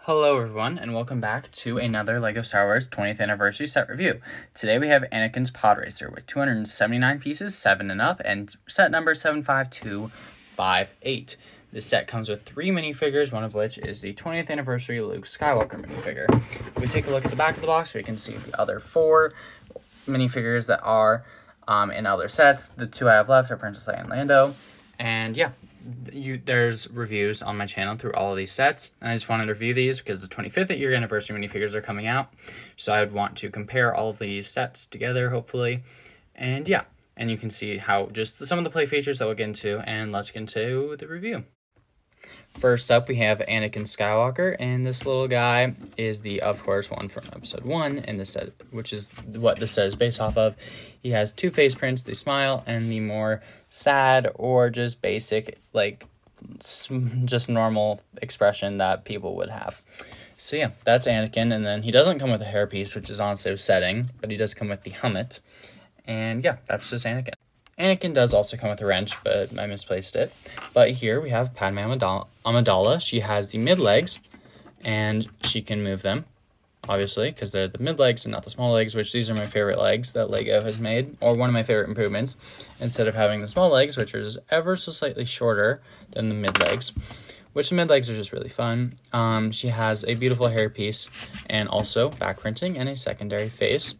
Hello everyone, and welcome back to another LEGO Star Wars 20th Anniversary set review. Today we have Anakin's Podracer with 279 pieces, 7 and up, and set number 75258. This set comes with 3 minifigures, one of which is the 20th Anniversary Luke Skywalker minifigure. If we take a look at the back of the box, we can see the other 4 minifigures that are in other sets. The 2 I have left are Princess Leia and Lando, and yeah. There's reviews on my channel through all of these sets, and I just wanted to review these because the 25th year anniversary minifigures are coming out, so I would want to compare all of these sets together, hopefully. And yeah, and you can see how just some of the play features that we'll get into, and let's get into the review. First up, we have Anakin Skywalker, and this little guy is the, of course, one from episode 1 in the set, which is what this set is based off of. He has 2 face prints, the smile and the more sad or just basic, like, just normal expression that people would have. So yeah, that's Anakin, and then he doesn't come with a hairpiece, which is honestly upsetting, but he does come with the helmet, and yeah, that's just Anakin. Anakin does also come with a wrench, but I misplaced it. But here we have Padme Amidala. She has the mid legs, and she can move them, obviously, because they're the mid legs and not the small legs, which these are my favorite legs that LEGO has made, or one of my favorite improvements. Instead of having the small legs, which are just ever so slightly shorter than the mid legs, which the mid legs are just really fun. She has a beautiful hairpiece, and also back printing and a secondary face.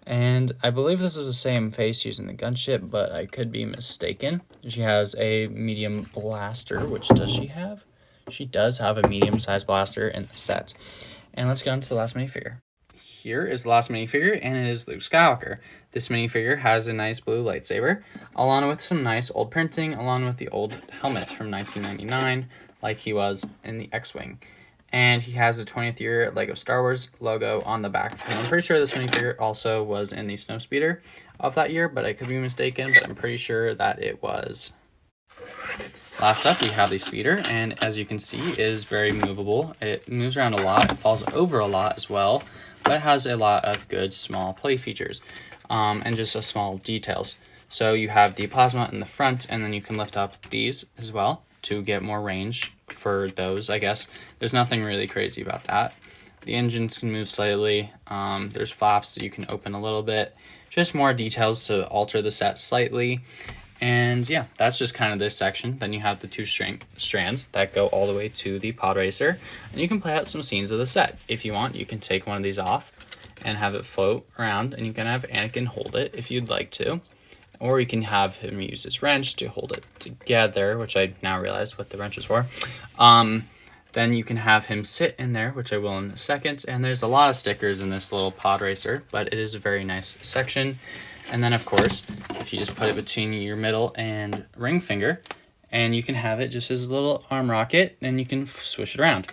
And I believe this is the same face using the gunship, but I could be mistaken. She has a medium blaster, which does she have? She does have a medium-sized blaster in the set. And let's go on to the last minifigure. Here is the last minifigure, and it is Luke Skywalker. This minifigure has a nice blue lightsaber, along with some nice old printing, along with the old helmet from 1999, like he was in the X-Wing. And he has a 20th year LEGO Star Wars logo on the back. And I'm pretty sure this minifigure also was in the Snowspeeder of that year, but I could be mistaken, but I'm pretty sure that it was. Last up, we have the speeder, and as you can see, it is very movable. It moves around a lot, it falls over a lot as well, but it has a lot of good small play features and just a small details. So you have the plasma in the front, and then you can lift up these as well to get more range for those, I guess. There's nothing really crazy about that. The engines can move slightly. There's flaps that you can open a little bit. Just more details to alter the set slightly. And yeah, that's just kind of this section. Then you have the 2 strands that go all the way to the Podracer. And you can play out some scenes of the set. If you want, you can take one of these off and have it float around. And you can have Anakin hold it if you'd like to. Or you can have him use his wrench to hold it together, which I now realize what the wrench is for. Then you can have him sit in there, which I will in a second. And there's a lot of stickers in this little Podracer, but it is a very nice section. And then, of course, if you just put it between your middle and ring finger, and you can have it just as a little arm rocket, and you can swish it around.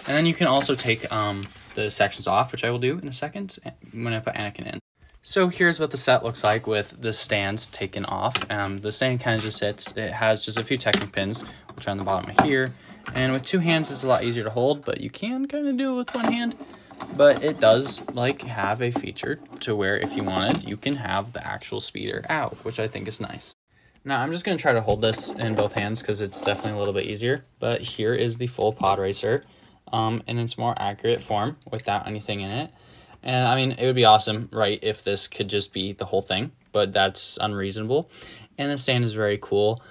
And then you can also take the sections off, which I will do in a second when I put Anakin in. So here's what the set looks like with the stands taken off. The stand kind of just sits. It has just a few Technic pins, which are on the bottom of here. And with 2 hands, it's a lot easier to hold, but you can kind of do it with 1 hand. But it does have a feature to where if you wanted, you can have the actual speeder out, which I think is nice. Now I'm just going to try to hold this in both hands because it's definitely a little bit easier. But here is the full Podracer in its more accurate form without anything in it. And I mean, it would be awesome, right, if this could just be the whole thing, but that's unreasonable. And the stand is very cool.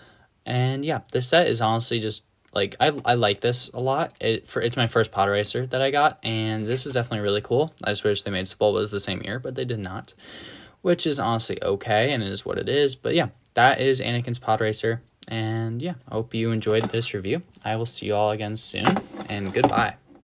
And yeah, this set is honestly just, I like this a lot. It's my first Podracer that I got, and this is definitely really cool. I just wish they made Sebulbas the same year, but they did not, which is honestly okay, and it is what it is. But yeah, that is Anakin's Podracer, and yeah, I hope you enjoyed this review. I will see you all again soon, and goodbye.